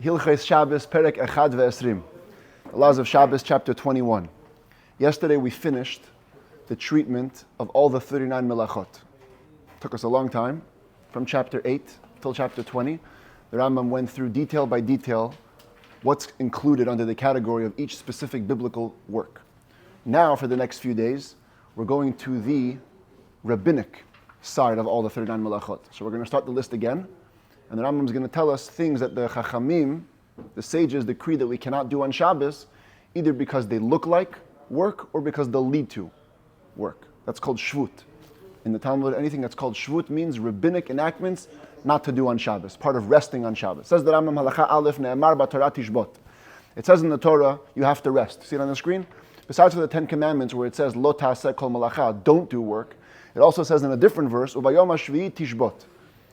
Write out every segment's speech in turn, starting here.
Hilchos Shabbos, Perek Echad Ve'esrim. The Laws of Shabbos, chapter 21. Yesterday we finished the treatment of all the 39 melachot. Took us a long time, from chapter 8 till chapter 20. The Rambam went through detail by detail what's included under the category of each specific biblical work. Now, for the next few days, we're going to the Rabbinic side of all the 39 melachot. So we're going to start the list again, and the Rambam is going to tell us things that the Chachamim, the sages, decree that we cannot do on Shabbos, either because they look like work or because they'll lead to work. That's called shvut. In the Talmud, anything that's called shvut means rabbinic enactments not to do on Shabbos, part of resting on Shabbos. It says the Rambam Halacha Aleph Ne'emar B'Torah Tishbot. It says in the Torah, you have to rest. See it on the screen? Besides for the 10 Commandments where it says, Lo ta'aseh kol malacha, don't do work, it also says in a different verse, Ubayom hashvi'i tishbot.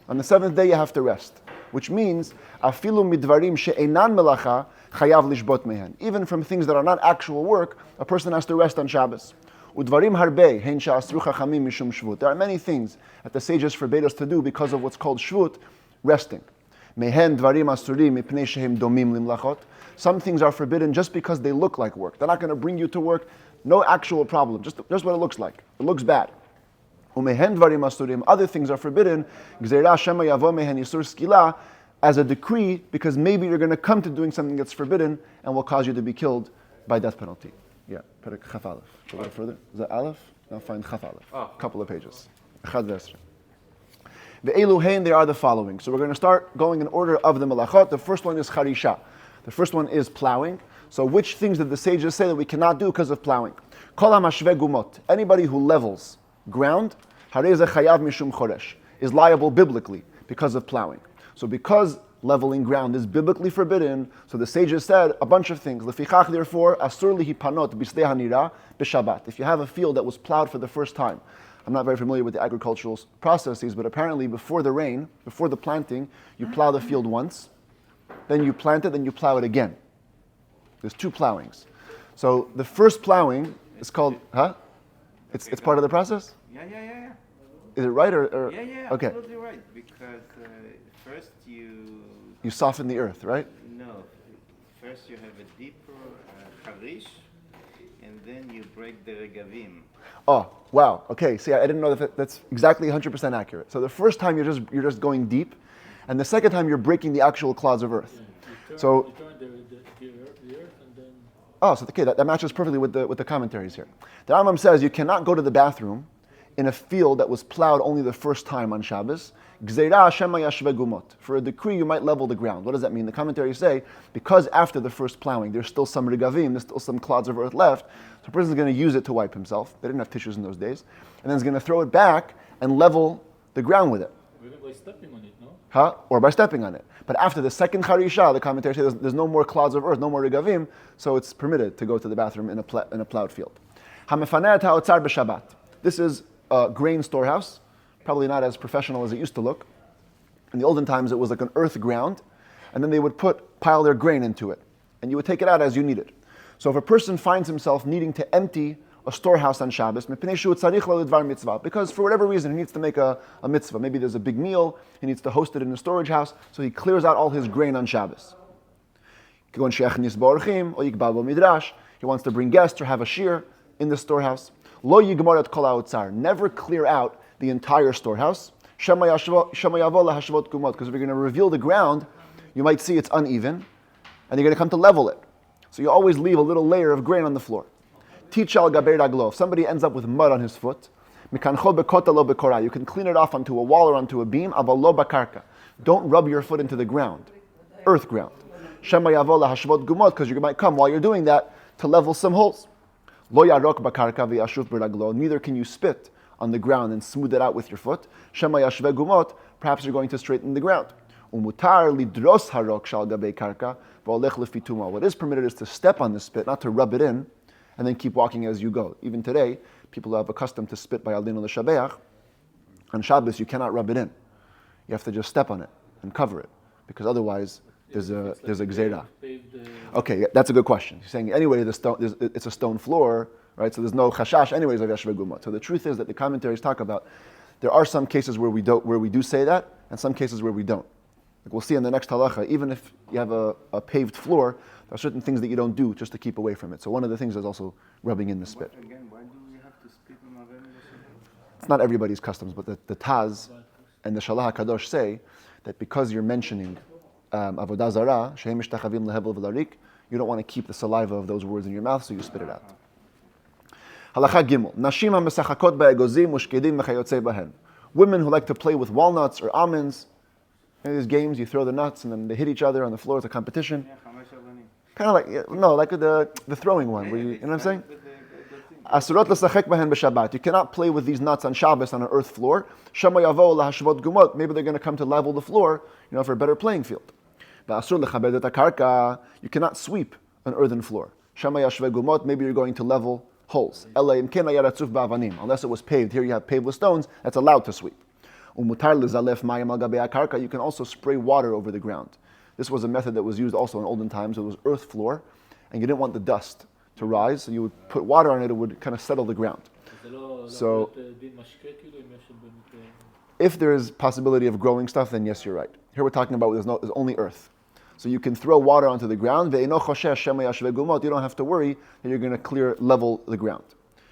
On the seventh day you have to rest. Which means, Afilu midvarim she'enan melacha, chayav lishbot mehen. Even from things that are not actual work, a person has to rest on Shabbos. Udvarim harbe, hein sha'asru chachamim mishum shvut. There are many things that the sages forbade us to do because of what's called shvut, resting. Mehen dvarim asurim mipnei shehem domim limlachot. Some things are forbidden just because they look like work. They're not going to bring you to work. No actual problem, just what it looks like. It looks bad. Other things are forbidden as a decree because maybe you're going to come to doing something that's forbidden and will cause you to be killed by death penalty. Yeah, Perek Chaf Aleph. A little further. Is that Aleph? Now find Chaf Aleph. A couple of pages. The Eluhain, they are the following. So we're going to start going in order of the melachot. The first one is charisha. The first one is plowing. So which things did the sages say that we cannot do because of plowing? Kol hamashve gumot. Anybody who levels ground, harei chayav mishum choresh, is liable biblically because of plowing. So because leveling ground is biblically forbidden, so the sages said a bunch of things. Lefichach, therefore, asur lihipanot b'sdei hanira b'shabbat. If you have a field that was plowed for the first time, I'm not very familiar with the agricultural processes, but apparently before the rain, before the planting, you plow the field once, then you plant it, then you plow it again. There's two plowings. So the first plowing is called, It's part of the process? Yeah. Is it right or? Yeah, okay. Absolutely right. Because first you soften the earth, right? No. First you have a deeper harish, and then you break the regavim. Oh, wow. Okay. See, I didn't know that's exactly 100% accurate. So the first time you're just going deep, and the second time you're breaking the actual clods of earth. You So. turn the earth and then. Oh, so okay, that matches perfectly with the commentaries here. The Rambam says you cannot go to the bathroom in a field that was plowed only the first time on Shabbos. Gzeira shema yashve gumot. For a decree, you might level the ground. What does that mean? The commentaries say, because after the first plowing, there's still some regavim, there's still some clods of earth left, so a person's going to use it to wipe himself. They didn't have tissues in those days. And then he's going to throw it back and level the ground with it. Even by stepping on it, no? Or by stepping on it. But after the second charisha, the commentaries say there's no more clods of earth, no more regavim, so it's permitted to go to the bathroom in a plowed field. Hamefaneh ha'otzar b'Shabbat. This is a grain storehouse, probably not as professional as it used to look. In the olden times, it was like an earth ground, and then they would pile their grain into it, and you would take it out as you needed. So if a person finds himself needing to empty a storehouse on Shabbos, because for whatever reason he needs to make a mitzvah. Maybe there's a big meal, he needs to host it in a storage house, so he clears out all his grain on Shabbos. He wants to bring guests or have a shear in the storehouse. Never clear out the entire storehouse. Because if you're going to reveal the ground, you might see it's uneven, and you're going to come to level it. So you always leave a little layer of grain on the floor. Tichal gaber raglo. If somebody ends up with mud on his foot, you can clean it off onto a wall or onto a beam. Don't rub your foot into the ground, earth ground. Because you might come while you're doing that to level some holes. Neither can you spit on the ground and smooth it out with your foot. Perhaps you're going to straighten the ground. What is permitted is to step on the spit, not to rub it in, and then keep walking as you go. Even today, people have accustomed to spit by Aldin l'Shabeach. On Shabbos, you cannot rub it in. You have to just step on it and cover it, because otherwise there's a gzeira. Okay, that's a good question. You're saying anyway, it's a stone floor, right? So there's no chashash anyways of yashve gumot. So the truth is that the commentaries talk about there are some cases where we do say that, and some cases where we don't. Like we'll see in the next halacha, even if you have a paved floor, there are certain things that you don't do just to keep away from it. So one of the things is also rubbing in the spit. Again, why do we have to spit on our enemies? It's not everybody's customs, but the Taz and the Shalah HaKadosh say that because you're mentioning Avodah Zarah, Shehem Mishtachavim Lehevel V'Larik, you don't want to keep the saliva of those words in your mouth, so you spit it out. Halacha Gimel. Nashim ha-mesachakot ba'egozim ushkedim v'chayotzei bahen. Women who like to play with walnuts or almonds. In these games, you throw the nuts and then they hit each other on the floor. It's a competition. Kind of like, no, like the throwing one. Where you know what I'm saying? Asurot l'sachek bahen b'Shabbat. You cannot play with these nuts on Shabbos on an earth floor. Shama yavo lahashvot gumot. Maybe they're going to come to level the floor, for a better playing field. V'asur lechabed et hakarka. You cannot sweep an earthen floor. Shama yashve gumot. Maybe you're going to level holes. Unless it was paved. Here you have paved with stones. That's allowed to sweep. You can also spray water over the ground. This was a method that was used also in olden times. It was earth floor, and you didn't want the dust to rise, so you would put water on it. It would kind of settle the ground. So, if there is possibility of growing stuff, then yes, you're right. Here we're talking about there's only earth. So you can throw water onto the ground. You don't have to worry that you're going to level the ground.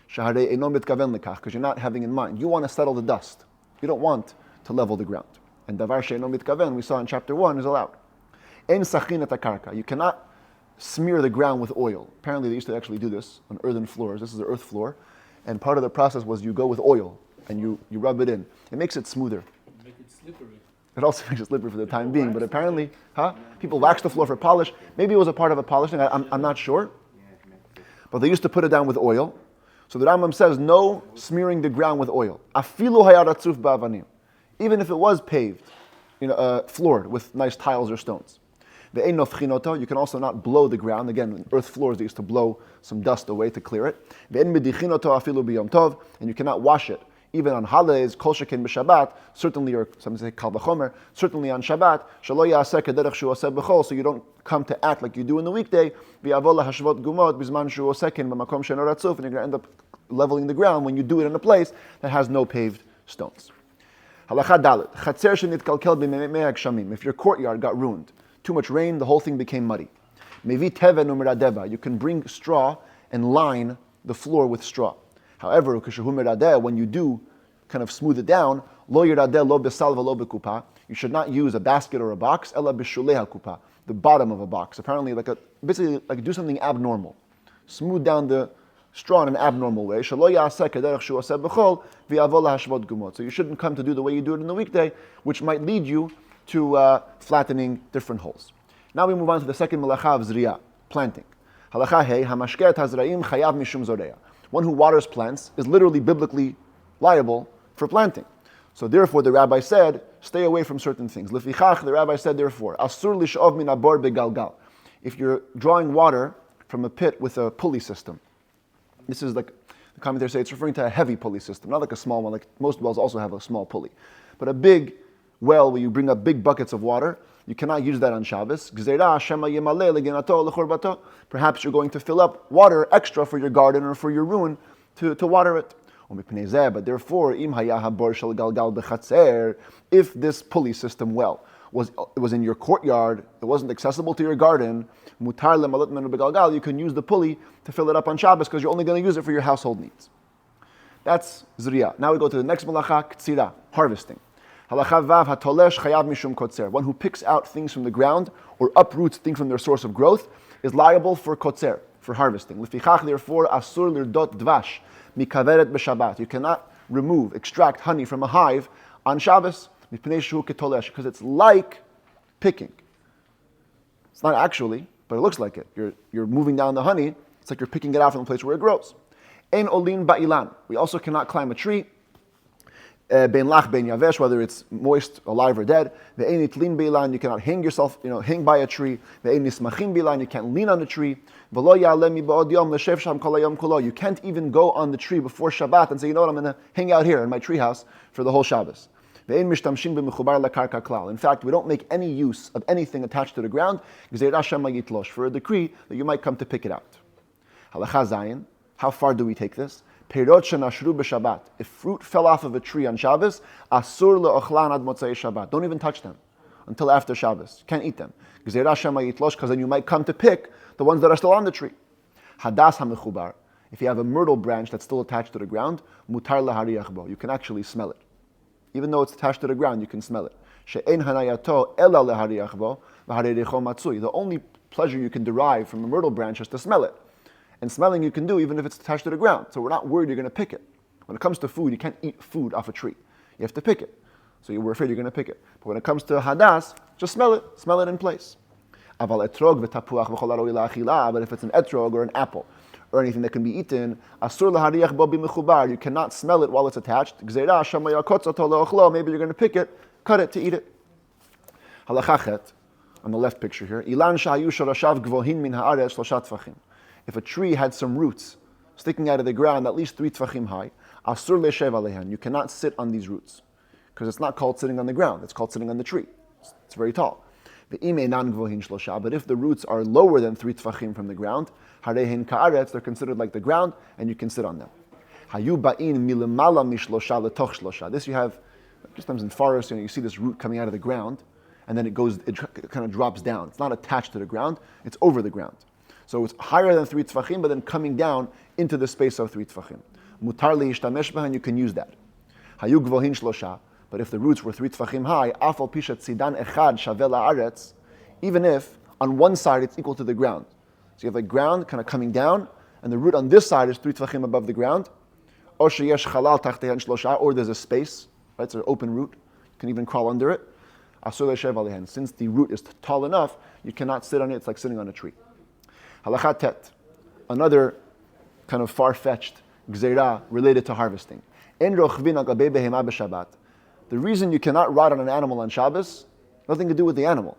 Because you're not having in mind. You want to settle the dust. You don't want to level the ground. And davar she'eino mitkaven, we saw in chapter 1, is allowed. En sachin et hakarka. You cannot smear the ground with oil. Apparently they used to actually do this on earthen floors. This is an earth floor. And part of the process was you go with oil and you rub it in. It makes it smoother. Make it slippery. It also makes it slippery for the time being, but apparently, people wax the floor for polish. Maybe it was a part of a polishing, I'm not sure. But they used to put it down with oil. So the Rambam says, no smearing the ground with oil. Afilu hayaratzuf ba'avanim. Even if it was paved, floored with nice tiles or stones. Ve'ein nofchinoto, you can also not blow the ground. Again, earth floors, they used to blow some dust away to clear it. Ve'ein medichinoto afilu b'yom tov, and you cannot wash it. Even on holidays, kol sheken b'Shabbat, certainly, or some say kal v'chomer, certainly on Shabbat, shelo ya'aseh kederech shu oseh b'chol, so you don't come to act like you do in the weekday, v'yavo lahashvot gumot bizman shu oseh ken b'makom she'eno ratzuf, and you're going to end up leveling the ground when you do it in a place that has no paved stones. Halacha dalet, chatzer shenitkalkel b'mei hagshamim. If your courtyard got ruined, too much rain, the whole thing became muddy. Mevi teven u'meradeva, you can bring straw and line the floor with straw. However, when you do kind of smooth it down, lo yiradeh lo besalva lo bekupa, you should not use a basket or a box, ela b'shulei hakupa, the bottom of a box. Apparently, basically do something abnormal. Smooth down the straw in an abnormal way. Shelo ya'aseh kederech shu oseh b'chol v'yavo lahashvot gumot. So you shouldn't come to do the way you do it in the weekday, which might lead you to flattening different holes. Now we move on to the second melacha of zriya, planting. Halacha hey, hamashket hazraim chayav mishum zoreya. One who waters plants is literally biblically liable for planting. So therefore the rabbi said, stay away from certain things. Lefichach, the rabbi said therefore, asur lish'ov min abor begalgal. If you're drawing water from a pit with a pulley system, this is like, the commentators say it's referring to a heavy pulley system, not like a small one, like most wells also have a small pulley. But a big well where you bring up big buckets of water, you cannot use that on Shabbos. Perhaps you're going to fill up water extra for your garden or for your ruin to water it. But therefore, if this pulley system well was in your courtyard, it wasn't accessible to your garden, you can use the pulley to fill it up on Shabbos because you're only going to use it for your household needs. That's zriya. Now we go to the next malacha, ktsira, harvesting. Halacha vav hatolesh chayav mishum kotzer. One who picks out things from the ground or uproots things from their source of growth is liable for kotzer, for harvesting. Lefichach, therefore, asur lirdot dvash mikaveret b'Shabbat. You cannot extract honey from a hive on Shabbos mipnei shu ketolesh, because it's like picking. It's not actually, but it looks like it. You're moving down the honey. It's like you're picking it out from the place where it grows. Ein olin ba'ilan. We also cannot climb a tree. Ben lach ben yavesh, whether it's moist, alive or dead. Ve'ein itlin beilan, you cannot hang yourself, hang by a tree. Ve'ein nismachim beilan, you can't lean on the tree. V'lo ya'aleh mi ba'od yom l'shev sham kol hayom kulo. You can't even go on the tree before Shabbat and say, I'm going to hang out here in my treehouse for the whole Shabbos. Ve'ein mishtamshin b'mechubar lakarka klal. In fact, we don't make any use of anything attached to the ground for a decree that you might come to pick it out. Halacha zayin. How far do we take this? Perot shenashru b'Shabbat. If fruit fell off of a tree on Shabbos, asur le'ochlan ad motzei Shabbat. Don't even touch them until after Shabbos. You can't eat them. Because then you might come to pick the ones that are still on the tree. Hadas hamechubar. If you have a myrtle branch that's still attached to the ground, mutar lahariach bo. You can actually smell it. Even though it's attached to the ground, you can smell it. She'ein hanayato ela lahariach bo, v'hareirecho matzui. The only pleasure you can derive from a myrtle branch is to smell it. And smelling you can do even if it's attached to the ground. So we're not worried you're going to pick it. When it comes to food, you can't eat food off a tree. You have to pick it. So we're afraid you're going to pick it. But when it comes to hadas, just smell it in place. But if it's an etrog or an apple, or anything that can be eaten, you cannot smell it while it's attached. Maybe you're going to pick it, cut it to eat it. Halachachet, on the left picture here. If a tree had some roots sticking out of the ground at least 3 tvachim high, you cannot sit on these roots. Because it's not called sitting on the ground, it's called sitting on the tree. It's very tall. But if the roots are lower than 3 tvachim from the ground, they're considered like the ground, and you can sit on them. This you have, sometimes in forests, you see this root coming out of the ground, and then it kind of drops down. It's not attached to the ground, it's over the ground. So it's higher than 3 tvachim, but then coming down into the space of 3 tvachim. Mutar leishtamesh b'han, you can use that. Hayu gvohin shlosha. But if the roots were 3 tvachim high, afal pishat sidan echad shavel haaretz, even if on one side it's equal to the ground. So you have the ground kind of coming down, and the root on this side is 3 tvachim above the ground. Or sheyesh chalal tachtehan shlosha, or there's a space, right? It's an open root. You can even crawl under it. Asur le'shev alehen. Since the root is tall enough, you cannot sit on it. It's like sitting on a tree. Halakha tet, another kind of far-fetched gzeira related to harvesting. En rochvin al gabei behema b'Shabbat. The reason you cannot ride on an animal on Shabbos, nothing to do with the animal.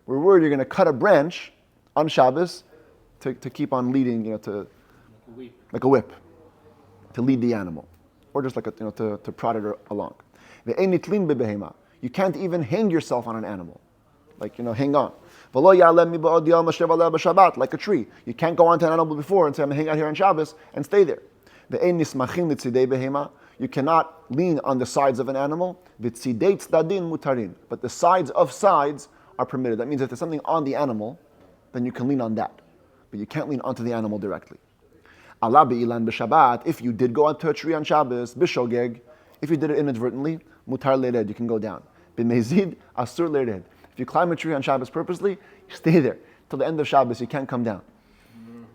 We're worried you're going to cut a branch on Shabbos to keep on leading, like a whip, to lead the animal, or just like to prod it along. You can't even hang yourself on an animal, like hang on. Like a tree, you can't go onto an animal before and say I'm going to hang out here on Shabbos and stay there. You cannot lean on the sides of an animal. But the sides of sides are permitted. That means if there's something on the animal, then you can lean on that. But you can't lean onto the animal directly. If you did go onto a tree on Shabbos, bishogeg, if you did it inadvertently, mutar lered, you can go down. B'mezid asur lered. If you climb a tree on Shabbos purposely, you stay there. Till the end of Shabbos, you can't come down.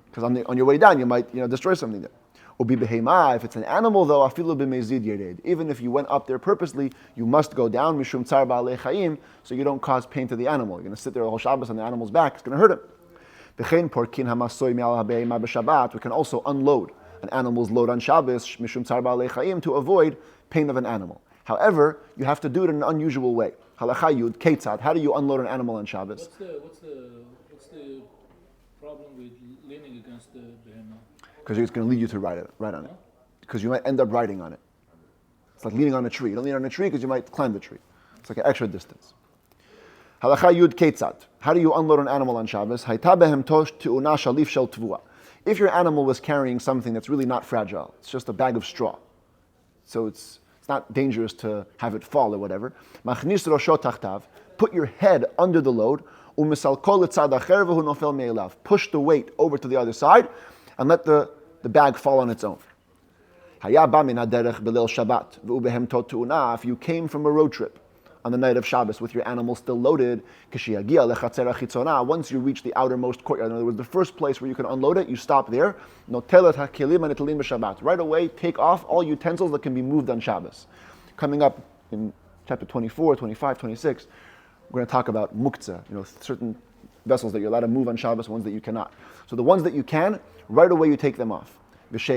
Because on your way down, you might destroy something there. If it's an animal though, afilu b'mezid yered. Even if you went up there purposely, you must go down, mishum tsar ba'alei chayim, so you don't cause pain to the animal. You're going to sit there the whole Shabbos on the animal's back, it's going to hurt him. We can also unload an animal's load on Shabbos, mishum tsar ba'alei chayim, to avoid pain of an animal. However, you have to do it in an unusual way. Halacha yud, ketzad, how do you unload an animal on Shabbos? What's the problem with leaning against the behemoth? Because it's going to lead you to ride on it. Because you might end up riding on it. It's like leaning on a tree. You don't lean on a tree because you might climb the tree. It's like an extra distance. Halacha yud ketzad. How do you unload an animal on Shabbos? If your animal was carrying something that's really not fragile, it's just a bag of straw, so it's not dangerous to have it fall or whatever. Machnis rosho tachtav. Put your head under the load. Push the weight over to the other side, and let the bag fall on its own. If you came from a road trip on the night of Shabbos with your animal still loaded, once you reach the outermost courtyard, in other words, the first place where you can unload it, you stop there. Right away, take off all utensils that can be moved on Shabbos. Coming up in chapter 24, 25, 26, we're going to talk about muktzah, certain vessels that you're allowed to move on Shabbos, ones that you cannot. So the ones that you can, right away you take them off. If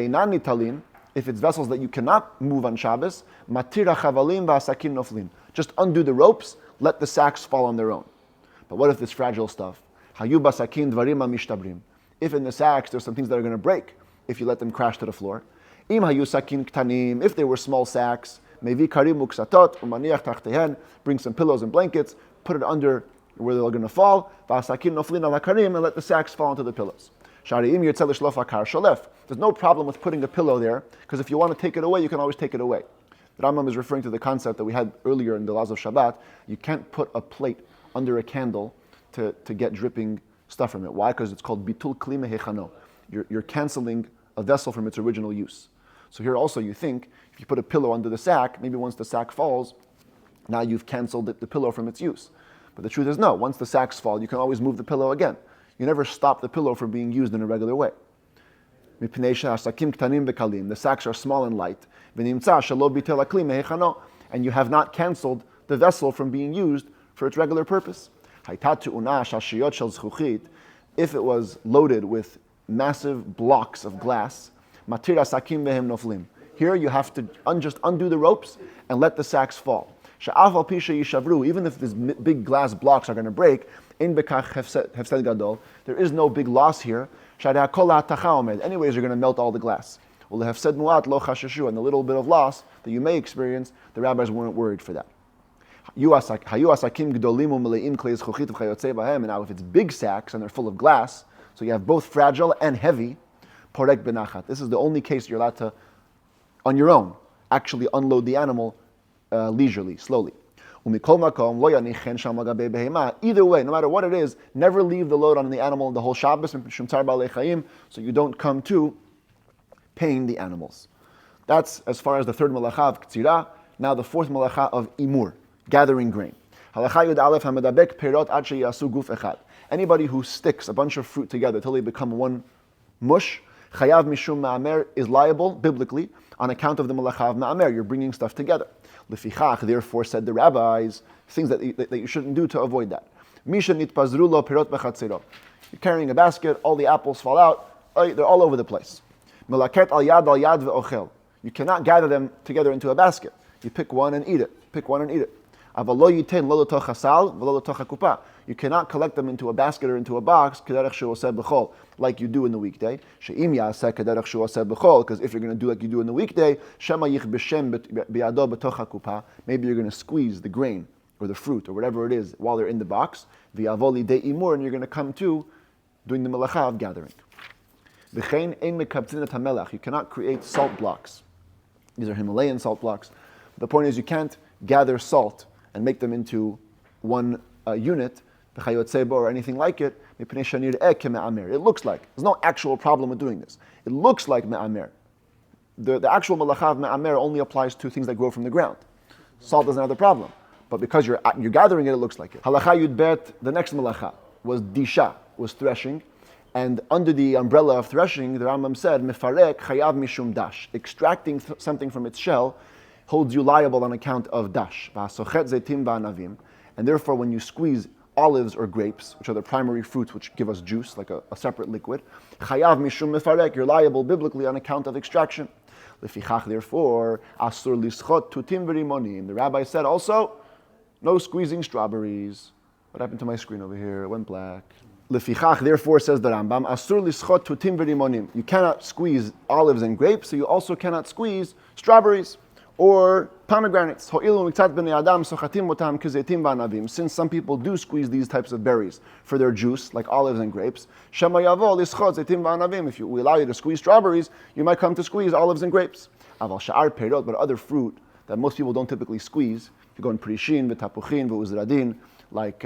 it's vessels that you cannot move on Shabbos, just undo the ropes, let the sacks fall on their own. But what if it's fragile stuff? If in the sacks there's some things that are going to break if you let them crash to the floor. If they were small sacks, bring some pillows and blankets, put it under where they're going to fall, and let the sacks fall into the pillows. There's no problem with putting a pillow there, because if you want to take it away, you can always take it away. The Rambam is referring to the concept that we had earlier in the laws of Shabbat. You can't put a plate under a candle to get dripping stuff from it. Why? Because it's called bitul kli mehechano. You're canceling a vessel from its original use. So here also you think, if you put a pillow under the sack, maybe once the sack falls, now you've canceled the pillow from its use. But the truth is no, once the sacks fall, you can always move the pillow again. You never stop the pillow from being used in a regular way. The sacks are small and light. And you have not canceled the vessel from being used for its regular purpose. If it was loaded with massive blocks of glass, here you have to just undo the ropes and let the sacks fall. Even if these big glass blocks are going to break, there is no big loss here. Anyways, you're going to melt all the glass. And the little bit of loss that you may experience, the rabbis weren't worried for that. And now if it's big sacks and they're full of glass, so you have both fragile and heavy, this is the only case you're allowed to, on your own, actually unload the animal leisurely, slowly. Either way, no matter what it is, never leave the load on the animal the whole Shabbos, so you don't come to paying the animals. That's as far as the third malacha of ktsira. Now the fourth malacha of imur, gathering grain. Anybody who sticks a bunch of fruit together till they become one mush, chayav mishum ma'amer, is liable biblically on account of the malacha of ma'amer. You're bringing stuff together. Lefichach, therefore, said the rabbis, things that you shouldn't do to avoid that. Misha nitpazru lo perot bechatziro. You're carrying a basket, all the apples fall out, they're all over the place. Melaket al yad ve'ochel. You cannot gather them together into a basket. You pick one and eat it. You cannot collect them into a basket or into a box, like you do in the weekday. Because if you're going to do like you do in the weekday, maybe you're going to squeeze the grain or the fruit or whatever it is while they're in the box, and you're going to come to doing the melacha of gathering. You cannot create salt blocks. These are Himalayan salt blocks. The point is, you can't gather salt and make them into one unit, or anything like it. It looks like, there's no actual problem with doing this. It looks like me'amer. The actual malacha of me'amer only applies to things that grow from the ground. Salt doesn't have the problem. But because you're gathering it, it looks like it. Halacha yud bet, the next malacha, was disha, was threshing. And under the umbrella of threshing, the Rambam said, mefarek chayav mishum dash. Extracting something from its shell holds you liable on account of dash. And therefore, when you squeeze olives or grapes, which are the primary fruits which give us juice, like a separate liquid, chayav mishum mefarek, you're liable biblically on account of extraction. Lefichach, therefore, asur lischot tutim v'rimonim. The rabbi said also, no squeezing strawberries. What happened to my screen over here? It went black. Lefichach, therefore, says the Rambam, asur lischot tutim v'rimonim. You cannot squeeze olives and grapes, so you also cannot squeeze strawberries or pomegranates. Since some people do squeeze these types of berries for their juice, like olives and grapes, if we allow you to squeeze strawberries, you might come to squeeze olives and grapes. But other fruit that most people don't typically squeeze, you go in prishin, v'tapuchin, v'uzradin, like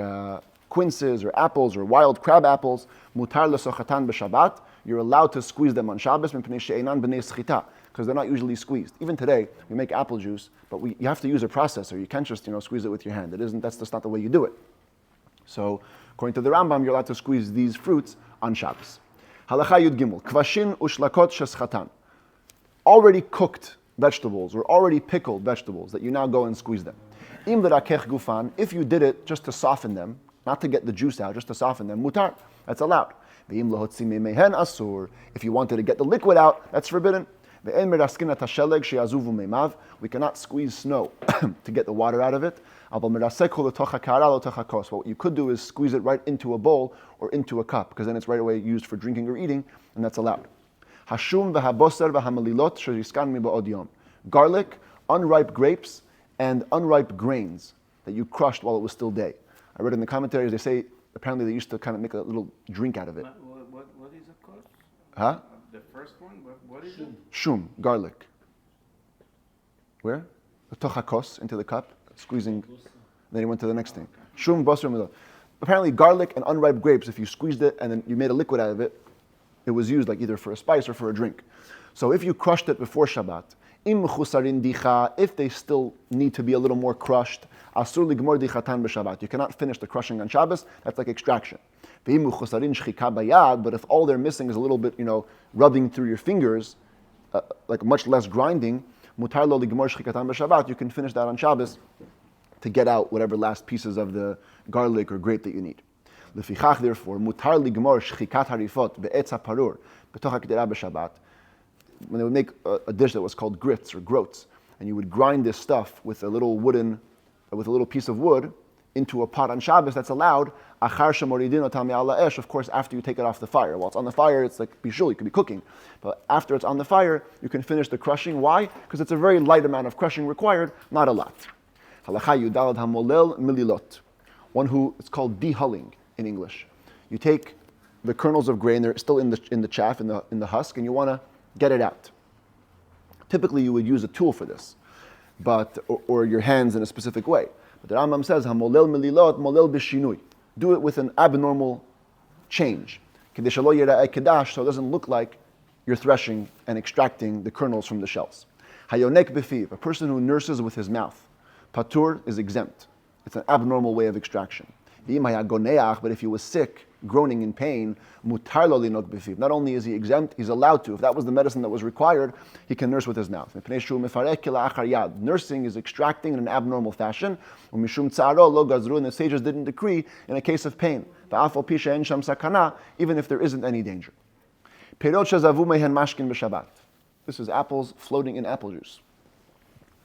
quinces or apples or wild crab apples, mutar lesochatan b'Shabbat, you're allowed to squeeze them on Shabbos because they're not usually squeezed. Even today, we make apple juice, but you have to use a processor. You can't just squeeze it with your hand. That's just not the way you do it. So, according to the Rambam, you're allowed to squeeze these fruits on Shabbos. Halacha Yud Gimel, kvashin ushlakot sheschatan. Already cooked vegetables or already pickled vegetables that you now go and squeeze them. Im v'rakech gufan, if you did it just to soften them, not to get the juice out, just to soften them, mutar, that's allowed. V'im lahotzi mimehen asur, if you wanted to get the liquid out, that's forbidden. We cannot squeeze snow to get the water out of it. What you could do is squeeze it right into a bowl or into a cup, because then it's right away used for drinking or eating, and that's allowed. Garlic, unripe grapes, and unripe grains that you crushed while it was still day. I read in the commentaries, they say apparently they used to kind of make a little drink out of it. What is it called? Huh? The first one, what is it? Shum, garlic. Where? tochakos, into the cup, squeezing. Then he went to the next thing. Shum basar milot. Apparently, garlic and unripe grapes, if you squeezed it and then you made a liquid out of it, it was used like either for a spice or for a drink. So if you crushed it before Shabbat, im chusarin dicha, if they still need to be a little more crushed, asur ligmor dichatan b'Shabbat. You cannot finish the crushing on Shabbos. That's like extraction. Ve'im chusarin shchika bayad. But if all they're missing is a little bit, rubbing through your fingers, like much less grinding, mutar lo ligmor shchikatan b'Shabbat. You can finish that on Shabbos to get out whatever last pieces of the garlic or grape that you need. Lefichach, therefore, mutar ligmor shchikat harifot be'etz haparur b'toch hakdera b'Shabbat. When they would make a dish that was called grits or groats, and you would grind this stuff with a little piece of wood into a pot on Shabbos, that's allowed. Achar shemoridin otam me'al ha'esh, of course, after you take it off the fire. While it's on the fire, it's like bishul, you could be cooking. But after it's on the fire, you can finish the crushing. Why? Because it's a very light amount of crushing required, not a lot. Halacha yudalad hamolel mililot. One who, it's called dehulling in English. You take the kernels of grain, they're still in the chaff, in the husk, and you want to get it out. Typically, you would use a tool for this, or your hands in a specific way. But the Rambam says, "Hamolel mililot, molel b'shinui." Do it with an abnormal change, so it doesn't look like you're threshing and extracting the kernels from the shells. Hayonek b'fiv, a person who nurses with his mouth, patur is exempt. It's an abnormal way of extraction. But if he was sick, groaning in pain, mutar lo linok b'fiv. Not only is he exempt, he's allowed to. If that was the medicine that was required, he can nurse with his mouth. Nursing is extracting in an abnormal fashion. And the sages didn't decree in a case of pain, even if there isn't any danger. This is apples floating in apple juice.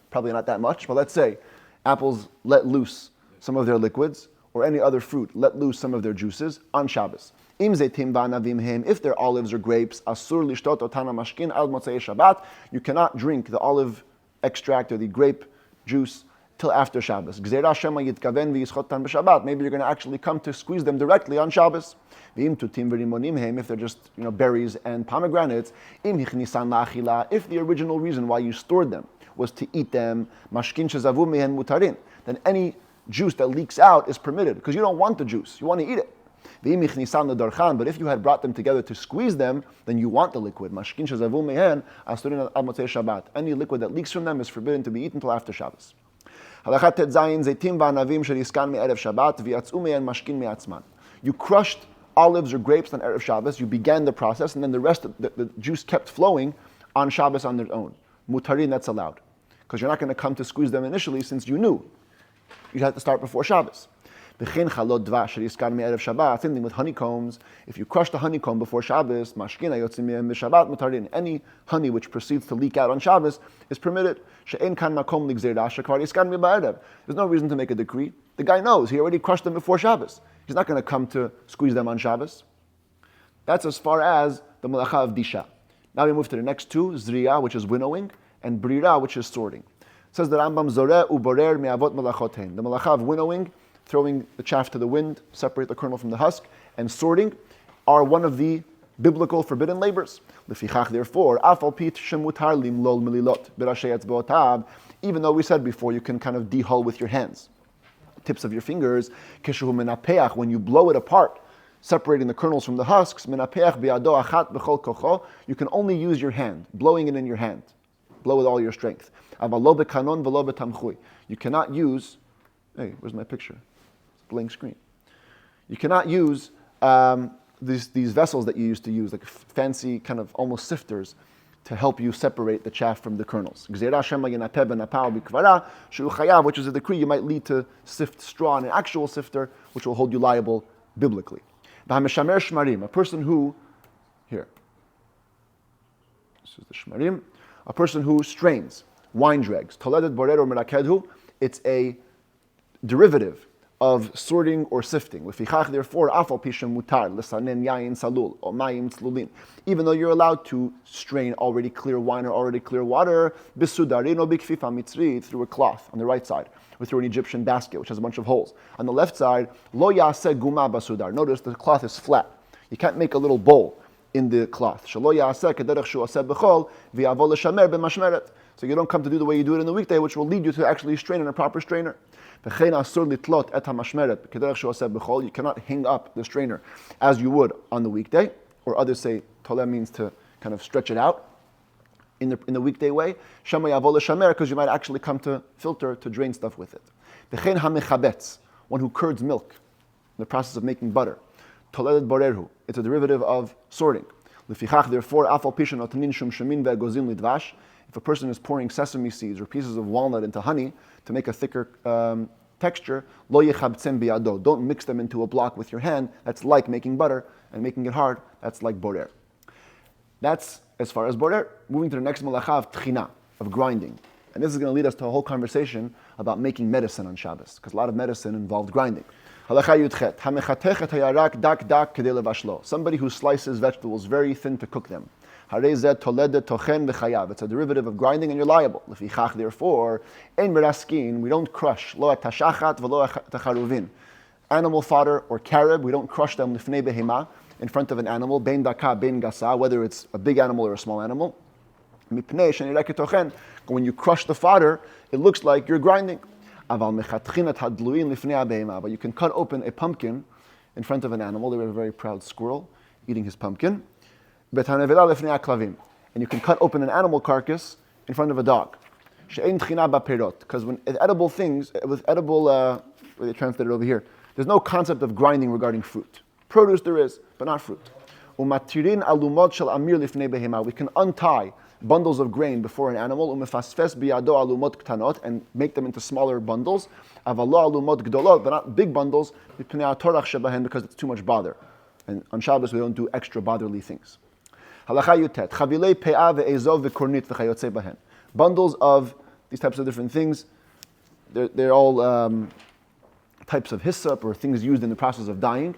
Probably not that much, but let's say apples let loose some of their liquids, or any other fruit, let loose some of their juices on Shabbos. If they're olives or grapes, asur lishtot otana mashkin al motzei Shabbat, you cannot drink the olive extract or the grape juice till after Shabbos. Maybe you're going to actually come to squeeze them directly on Shabbos. If they're just berries and pomegranates, if the original reason why you stored them was to eat them, then any juice that leaks out is permitted, because you don't want the juice, you want to eat it. But if you had brought them together to squeeze them, then you want the liquid. Any liquid that leaks from them is forbidden to be eaten until after Shabbos. You crushed olives or grapes on Erev Shabbos, you began the process, and then the rest of the juice kept flowing on Shabbos on their own. Mutarin, that's allowed, because you're not going to come to squeeze them initially, since you knew you'd have to start before Shabbos. Same thing with honeycombs. If you crush the honeycomb before Shabbos, any honey which proceeds to leak out on Shabbos is permitted. There's no reason to make a decree. The guy knows, he already crushed them before Shabbos. He's not going to come to squeeze them on Shabbos. That's as far as the malacha of disha. Now we move to the next two, zriya, which is winnowing, and brira, which is sorting. It says the Rambam zoreh uborer me'avot malachotein. The malacha of winnowing, throwing the chaff to the wind, separate the kernel from the husk, and sorting are one of the biblical forbidden labors. Lefichach, therefore, afal pit shemutar limlol mililot berashei etzba'otav. Even though we said before you can kind of dehull with your hands, tips of your fingers, keshehu menapeach, when you blow it apart, separating the kernels from the husks, menapeach bi'ado achat b'chol kocho, you can only use your hand, blowing it in your hand. Blow with all your strength. Aval lo bekanon v'lo betamchui. You cannot use, hey, where's my picture? Blank screen. You cannot use these vessels that you used to use, like fancy kind of almost sifters, to help you separate the chaff from the kernels. Which is a decree, you might lead to sift straw in an actual sifter, which will hold you liable biblically. A person who, here, this is the shmarim, a person who strains wine dregs. It's a derivative of sorting or sifting. Therefore, even though you're allowed to strain already clear wine or already clear water, through a cloth on the right side, or through an Egyptian basket, which has a bunch of holes. On the left side, notice the cloth is flat. You can't make a little bowl in the cloth. So So you don't come to do the way you do it in the weekday, which will lead you to actually strain in a proper strainer. You cannot hang up the strainer as you would on the weekday, or others say toleh means to kind of stretch it out in the weekday way. Because you might actually come to filter, to drain stuff with it. One who curds milk in the process of making butter. It's a derivative of sorting. Therefore, if a person is pouring sesame seeds or pieces of walnut into honey to make a thicker texture, don't mix them into a block with your hand. That's like making butter, and making it hard, that's like borer. That's as far as borer. Moving to the next malacha of tchina, of grinding. And this is going to lead us to a whole conversation about making medicine on Shabbos, because a lot of medicine involved grinding. Somebody who slices vegetables very thin to cook them. It's a derivative of grinding, and you're liable. Therefore, we don't crush animal fodder or carob. We don't crush them in front of an animal, whether it's a big animal or a small animal. When you crush the fodder, it looks like you're grinding. But you can cut open a pumpkin in front of an animal. There was a very proud squirrel eating his pumpkin. And you can cut open an animal carcass in front of a dog. Because with edible things, where they translate it over here, there's no concept of grinding regarding fruit. Produce there is, but not fruit. We can untie bundles of grain before an animal and make them into smaller bundles, but not big bundles because it's too much bother. And on Shabbos we don't do extra botherly things. Bundles of these types of different things, they're all types of hyssop or things used in the process of dyeing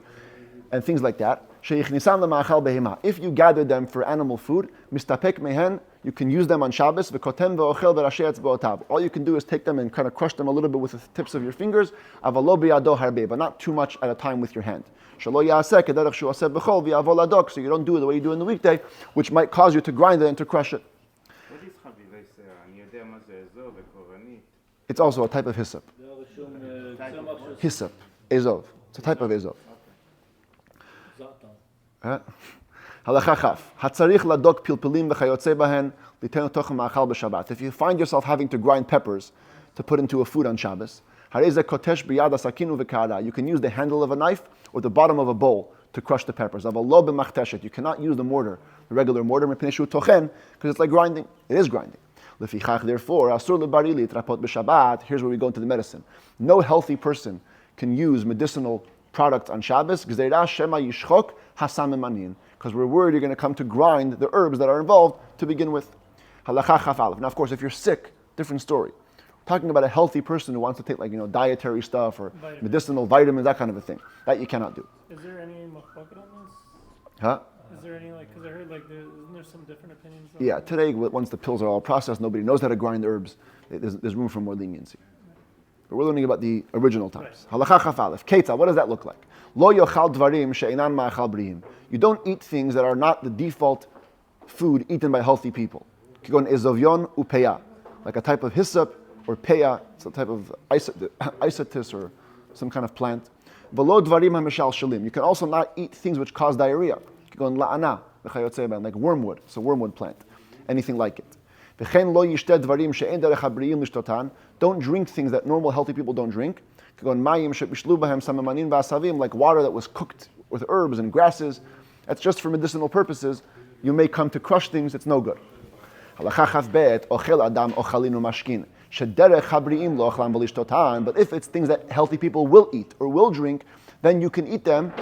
and things like that. If you gather them for animal food, you can use them on Shabbos. All you can do is take them and kind of crush them a little bit with the tips of your fingers, but not too much at a time with your hand. So you don't do it the way you do in the weekday, which might cause you to grind it and to crush it. It's also a type of hyssop. Hyssop, ezov. It's a type of ezov. If you find yourself having to grind peppers to put into a food on Shabbos, you can use the handle of a knife or the bottom of a bowl to crush the peppers. You cannot use the mortar, the regular mortar, because it's like grinding. It is grinding. Therefore, here's where we go into the medicine. No healthy person can use medicinal products on Shabbos because we're worried you're going to come to grind the herbs that are involved to begin with. Now, of course, if you're sick, different story. We're talking about a healthy person who wants to take dietary stuff or medicinal vitamins, that kind of a thing. That you cannot do. Is there any machloket on this? Huh? Is there any, because I heard isn't there some different opinions? Yeah, today, once the pills are all processed, nobody knows how to grind herbs. There's room for more leniency. But we're learning about the original times. Halacha chaf aleph. Ketzah, what does that look like? Lo yochal dvarim she'inan ma'achal briim. You don't eat things that are not the default food eaten by healthy people. Kigon ezovyon upeya, like a type of hyssop or peya, it's a type of isotis or some kind of plant. Velo dvarim hamishal shalim. You can also not eat things which cause diarrhea. Kigon la'ana, like wormwood. It's a wormwood plant. Anything like it. Don't drink things that normal healthy people don't drink. Like water that was cooked with herbs and grasses. That's just for medicinal purposes. You may come to crush things, it's no good. But if it's things that healthy people will eat or will drink, then you can eat them.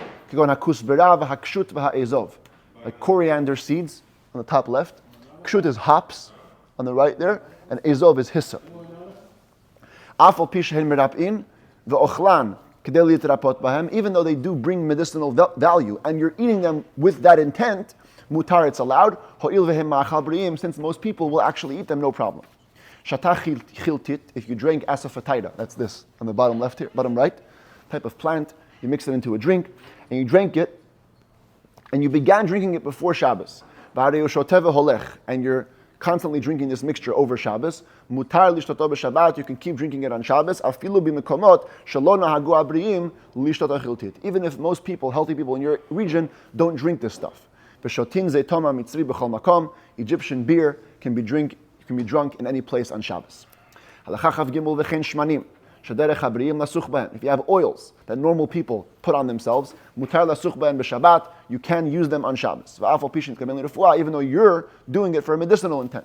Like coriander seeds on the top left. Kshut is hops on the right there, and ezov is hyssop. Even though they do bring medicinal value, and you're eating them with that intent, mutar, it's allowed. Since most people will actually eat them, no problem. If you drink asafoetida, that's this on the bottom left here, bottom right, type of plant, you mix it into a drink, and you drank it, and you began drinking it before Shabbos, and you're constantly drinking this mixture over Shabbos, mutar lishtoto b'Shabbat, you can keep drinking it on Shabbos, afilu b'mekomot shelo nahagu abriim lishtot achiltit. Even if most people, healthy people in your region, don't drink this stuff. V'shotin zeitoma mitzri b'chol makom, Egyptian beer can be drunk in any place on Shabbos. Halacha chav gimel v'chen shmanim. If you have oils that normal people put on themselves, mutar lasuch b'hen b'Shabbat, you can use them on Shabbos. Even though you're doing it for a medicinal intent.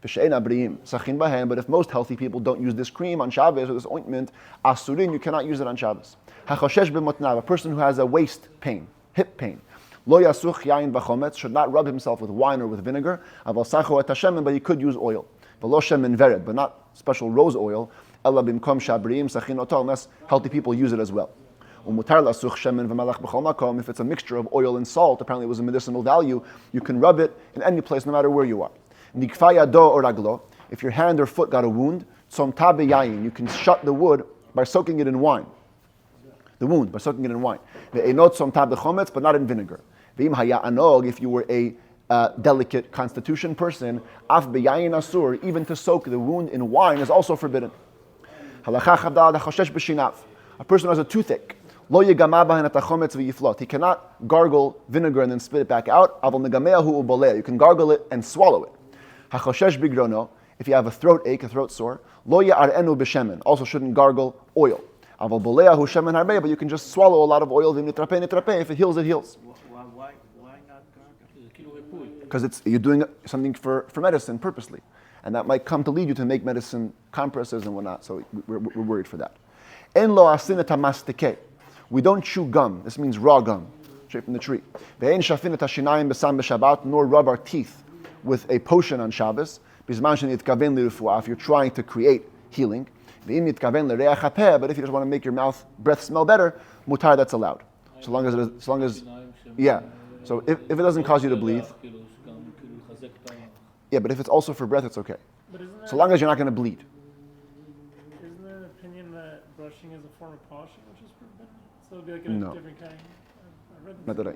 But if most healthy people don't use this cream on Shabbos or this ointment, asurin, you cannot use it on Shabbos. A person who has a waist pain, hip pain, lo yasuch yain b'chometz, should not rub himself with wine or with vinegar. But he could use oil. But not special rose oil. Unless healthy people use it as well. If it's a mixture of oil and salt, apparently it was a medicinal value, you can rub it in any place, no matter where you are. If your hand or foot got a wound, you can shut the wound by soaking it in wine. The wound, by soaking it in wine. But not in vinegar. If you were a delicate constitution person, even to soak the wound in wine is also forbidden. A person who has a toothache, he cannot gargle vinegar and then spit it back out. You can gargle it and swallow it. If you have a throat ache, a throat sore, also shouldn't gargle oil. But you can just swallow a lot of oil. If it heals, it heals. Why not gargle? Because you're doing something for medicine purposely. And that might come to lead you to make medicine compresses and whatnot. So we're worried for that. En lo asinat mastike. We don't chew gum. This means raw gum, straight from the tree. Ve'en shafinat hashinayim besam b'Shabbat, nor rub our teeth with a potion on Shabbos. Bizman shenitkaven lirufuah, if you're trying to create healing. Ve'im nitkaven l'reach hapeh, but if you just want to make your mouth breath smell better, mutar, that's allowed. So long as yeah. So if it doesn't cause you to bleed. Yeah, but if it's also for breath, it's okay. So long as you're not going to bleed. Isn't there an opinion that brushing is a form of polishing, which is forbidden? So it'd be like No. a different kind. I read Not that I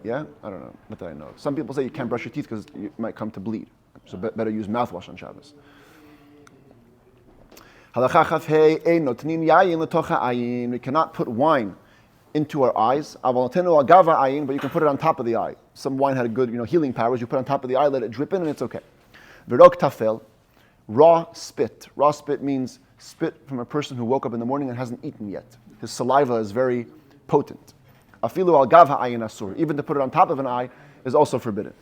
don't know. Not that I know. Some people say you can't brush your teeth because you might come to bleed. So better use mouthwash on Shabbos. We cannot put wine into our eyes, but you can put it on top of the eye. Some wine had a good, healing powers. You put it on top of the eye, let it drip in, and it's okay. Verok tafel, raw spit. Raw spit means spit from a person who woke up in the morning and hasn't eaten yet. His saliva is very potent. Afilu al gav ha'ayin asur. Even to put it on top of an eye is also forbidden.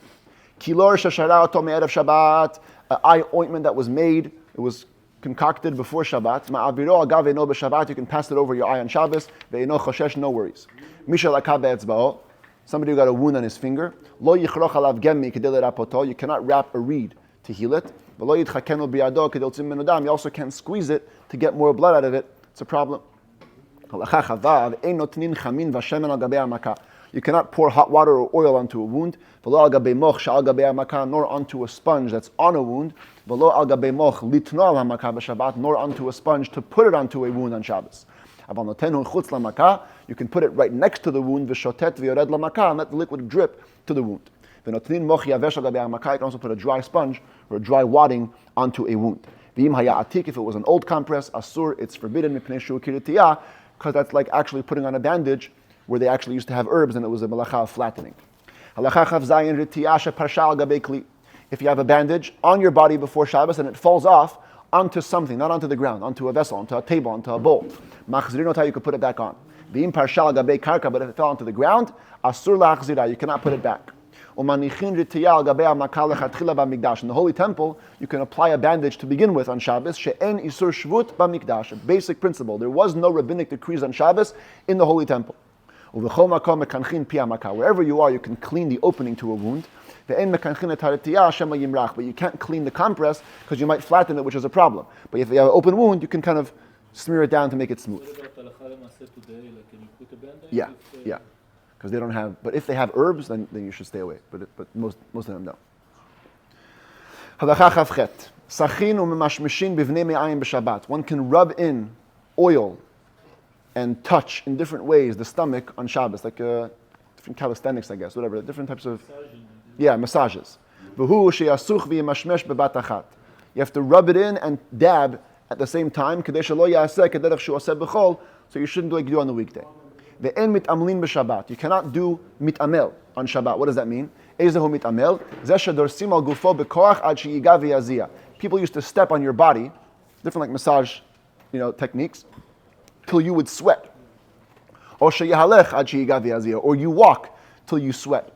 Kilor shashara oto me'erev Shabbat, an eye ointment that was made, it was concocted before Shabbat. Ma'aviro al gav eino b'Shabbat, you can pass it over your eye on Shabbos. Ve'eino choshesh, no worries. Misha laka be'etzba'o, somebody who got a wound on his finger. Lo yichroch alav gemmi kedei lerapoto, you cannot wrap a reed to heal it. You also can't squeeze it to get more blood out of it. It's a problem. You cannot pour hot water or oil onto a wound, nor onto a sponge that's on a wound, nor onto a sponge to put it onto a wound on Shabbos. You can put it right next to the wound, and let the liquid drip to the wound. You can also put a dry sponge or a dry wadding onto a wound. If it was an old compress, asur, it's forbidden, because that's like actually putting on a bandage where they actually used to have herbs and it was a melacha of flattening. If you have a bandage on your body before Shabbos and it falls off onto something, not onto the ground, onto a vessel, onto a table, onto a bowl, you could put it back on. But if it fell onto the ground, asur, you cannot put it back. In the Holy Temple, you can apply a bandage to begin with on Shabbos. A basic principle. There was no rabbinic decrees on Shabbos in the Holy Temple. Wherever you are, you can clean the opening to a wound. But you can't clean the compress because you might flatten it, which is a problem. But if you have an open wound, you can kind of smear it down to make it smooth. Yeah. Because they don't have, but if they have herbs, then you should stay away. But most of them don't. One can rub in oil and touch in different ways the stomach on Shabbos, like different calisthenics, I guess, whatever, different types of massages. V'hu sheyasuch v'yimashmesh bebat achat. You have to rub it in and dab at the same time. Kadei shelo yaseh kederech shu aseh b'chol. So you shouldn't do like you do on the weekday. Ve'en mitamlin b'Shabbat. You cannot do mitamel on Shabbat. What does that mean? Ezehu mitamel. Zeh shedorsim al gufo b'koach ad sheyiga v'yazia. People used to step on your body, different like massage, techniques, till you would sweat. Or sheyihalech ad sheyiga v'yazia. Or you walk till you sweat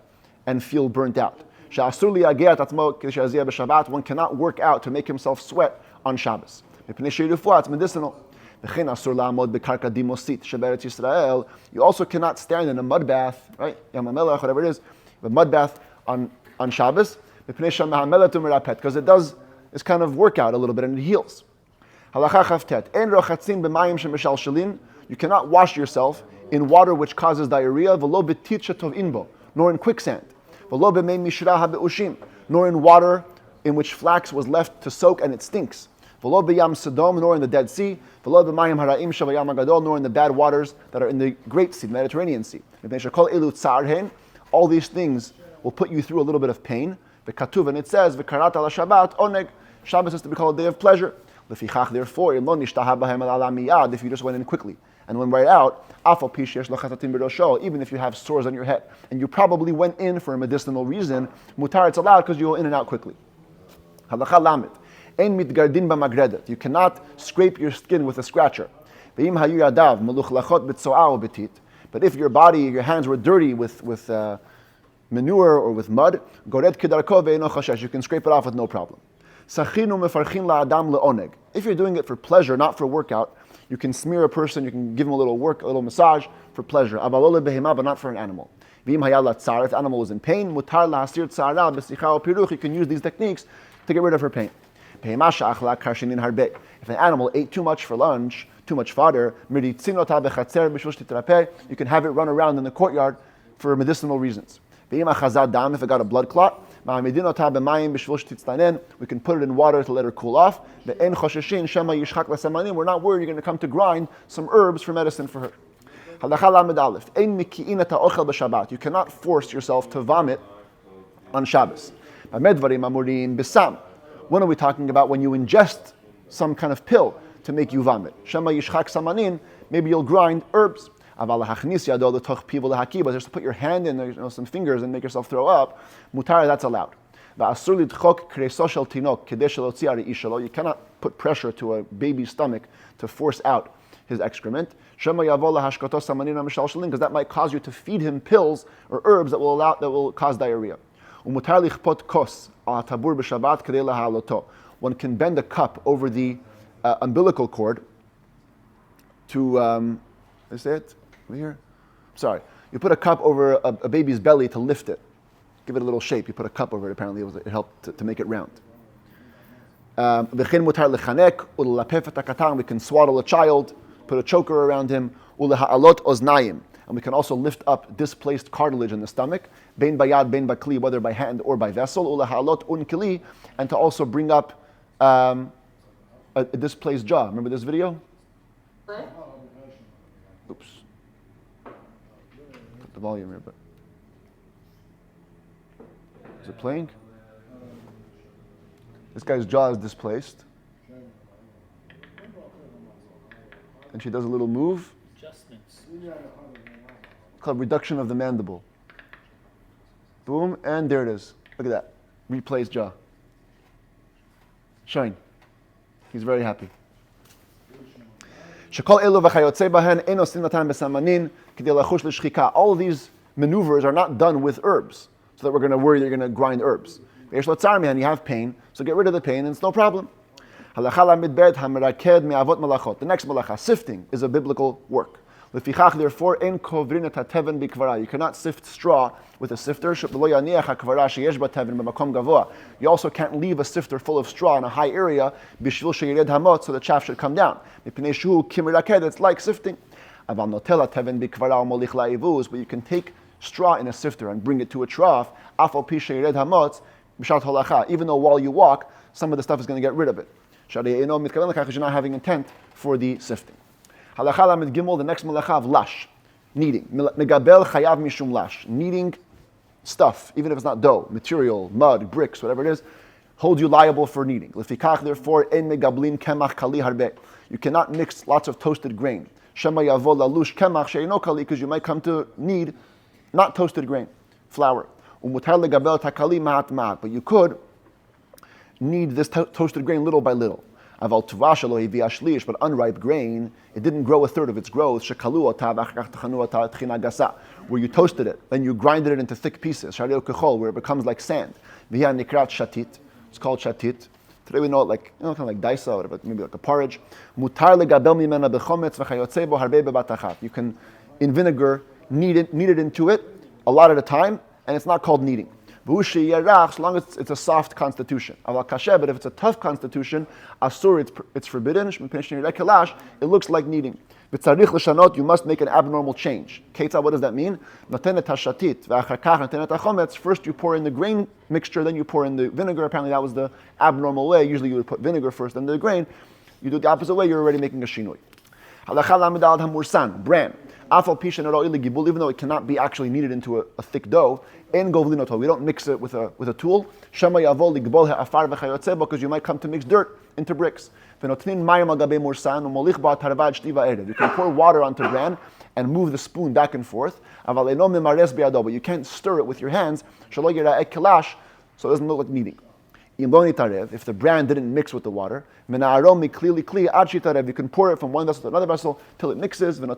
and feel burnt out. One cannot work out to make himself sweat on Shabbos. It's medicinal. You also cannot stand in a mud bath, right? Whatever it is, a mud bath on Shabbos, because it's kind of workout a little bit and it heals. You cannot wash yourself in water which causes diarrhea, nor in quicksand. Nor in water in which flax was left to soak and it stinks. Nor in the Dead Sea. Nor in the bad waters that are in the Great Sea, the Mediterranean Sea. All these things will put you through a little bit of pain. And it says, Shabbos is to be called a day of pleasure. Therefore, if you just went in quickly and went right out, even if you have sores on your head, and you probably went in for a medicinal reason, mutar, it's allowed because you go in and out quickly. You cannot scrape your skin with a scratcher. But if your body, your hands were dirty with manure or with mud, you can scrape it off with no problem. If you're doing it for pleasure, not for workout, you can smear a person, you can give him a little massage for pleasure, but not for an animal. If the animal is in pain, you can use these techniques to get rid of her pain. If an animal ate too much for lunch, too much fodder, you can have it run around in the courtyard for medicinal reasons. If it got a blood clot, we can put it in water to let her cool off. We're not worried you're going to come to grind some herbs for medicine for her. You cannot force yourself to vomit on Shabbos. When are we talking about? When you ingest some kind of pill to make you vomit. Maybe you'll grind herbs. But just to put your hand in some fingers and make yourself throw up, mutar, that's allowed. You cannot put pressure to a baby's stomach to force out his excrement, because that might cause you to feed him pills or herbs that will cause diarrhea. One can bend a cup over the umbilical cord to, is it over here? Sorry. You put a cup over a baby's belly to lift it. Give it a little shape. You put a cup over it. Apparently it helped to make it round. We can swaddle a child, put a choker around him. And we can also lift up displaced cartilage in the stomach, bein bayad, bein bakli, whether by hand or by vessel, and to also bring up a displaced jaw. Remember this video? Oops. Put the volume here, but is it playing? This guy's jaw is displaced. And she does a little move. Adjustments. Called reduction of the mandible. Boom, and there it is. Look at that. Replaced jaw. Shine. He's very happy. All of these maneuvers are not done with herbs, so that we're going to worry you're going to grind herbs. You have pain, so get rid of the pain and it's no problem. The next malacha, sifting, is a biblical work. Therefore, you cannot sift straw with a sifter. You also can't leave a sifter full of straw in a high area so the chaff should come down. It's like sifting. But you can take straw in a sifter and bring it to a trough, even though while you walk, some of the stuff is going to get rid of it. You're not having intent for the sifting. Halacha lamed gimel, the next malacha of lash, kneading. Megabel chayav mishum lash, kneading stuff, even if it's not dough, material, mud, bricks, whatever it is, holds you liable for kneading. Lefikach, therefore, en megablin kemach kali harbe. You cannot mix lots of toasted grain. Shema yavo lalush kemach she'ino kali, because you might come to need not toasted grain, flour. Umutar legabel takali ma'at ma'at, but you could knead this toasted grain little by little. Aval tuvash lo hivi ashlish, but unripe grain, it didn't grow a third of its growth. Shekalu ota v'achach tchanu ota tchina gasa, where you toasted it, then you grinded it into thick pieces. Shareo kechol, where it becomes like sand. V'ya nikrat shatit, it's called shatit. Today we know it like, kind of like daisa, or whatever, maybe like a porridge. Mutar legabel mimena bechometz v'chayotze bo harbe bebatachat. You can, in vinegar, knead it into it a lot at a time, and it's not called kneading. As long as it's a soft constitution. But if it's a tough constitution, asur, it's forbidden. It looks like kneading. You must make an abnormal change. What does that mean? First you pour in the grain mixture, then you pour in the vinegar. Apparently that was the abnormal way. Usually you would put vinegar first, then the grain. You do it the opposite way, you're already making a shinui. Bran. Even though it cannot be actually kneaded into a thick dough, we don't mix it with a tool. Because you might come to mix dirt into bricks. You can pour water onto bran and move the spoon back and forth. But you can't stir it with your hands, so it doesn't look like kneading. If the bran didn't mix with the water, you can pour it from one vessel to another vessel till it mixes, and you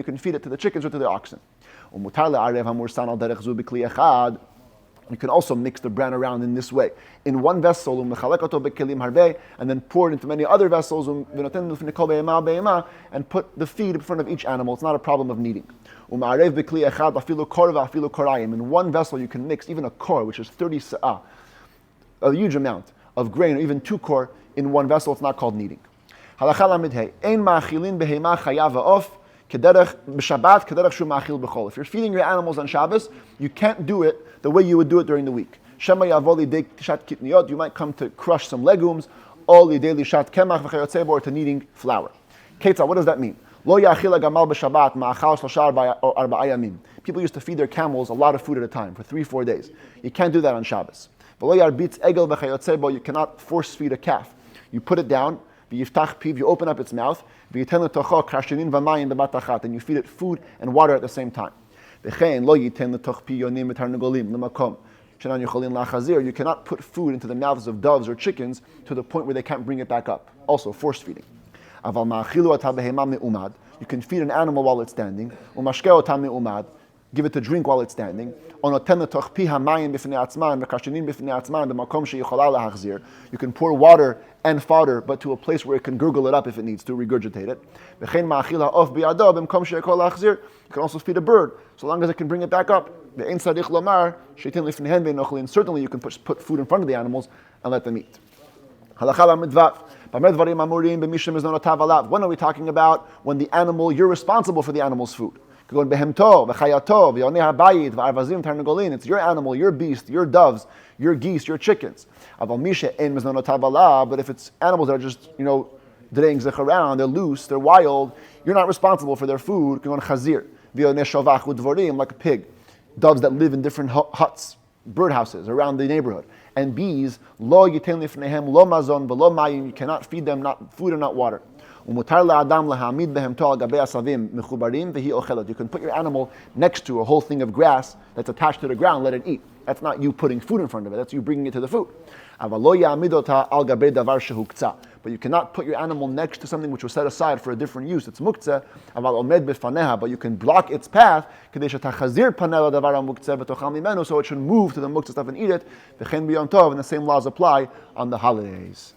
can feed it to the chickens or to the oxen. You can also mix the bran around in this way. In one vessel, and then pour it into many other vessels, and put the feed in front of each animal. It's not a problem of kneading. In one vessel you can mix even a kor, which is 30 sa'ah, a huge amount of grain, or even 2 kor in one vessel. It's not called kneading. If you're feeding your animals on Shabbos, you can't do it the way you would do it during the week. You might come to crush some legumes, or to kneading flour. What does that mean? People used to feed their camels a lot of food at a time for 3-4 days. You can't do that on Shabbos. You cannot force feed a calf. You put it down, you open up its mouth, and you feed it food and water at the same time. You cannot put food into the mouths of doves or chickens to the point where they can't bring it back up. Also, force feeding. You can feed an animal while it's standing. Give it to drink while it's standing. You can pour water and fodder, but to a place where it can gurgle it up if it needs to, regurgitate it. You can also feed a bird, so long as it can bring it back up. Certainly you can put food in front of the animals and let them eat. When are we talking about? When the animal, you're responsible for the animal's food. It's your animal, your beast, your doves, your geese, your chickens. But if it's animals that are just, around, they're loose, they're wild, you're not responsible for their food. Like a pig. Doves that live in different huts, birdhouses around the neighborhood. And bees, you cannot feed them not food and not water. You can put your animal next to a whole thing of grass that's attached to the ground, let it eat. That's not you putting food in front of it, that's you bringing it to the food. But you cannot put your animal next to something which was set aside for a different use. It's muktzeh, but you can block its path so it should move to the muktzeh stuff and eat it. And the same laws apply on the holidays.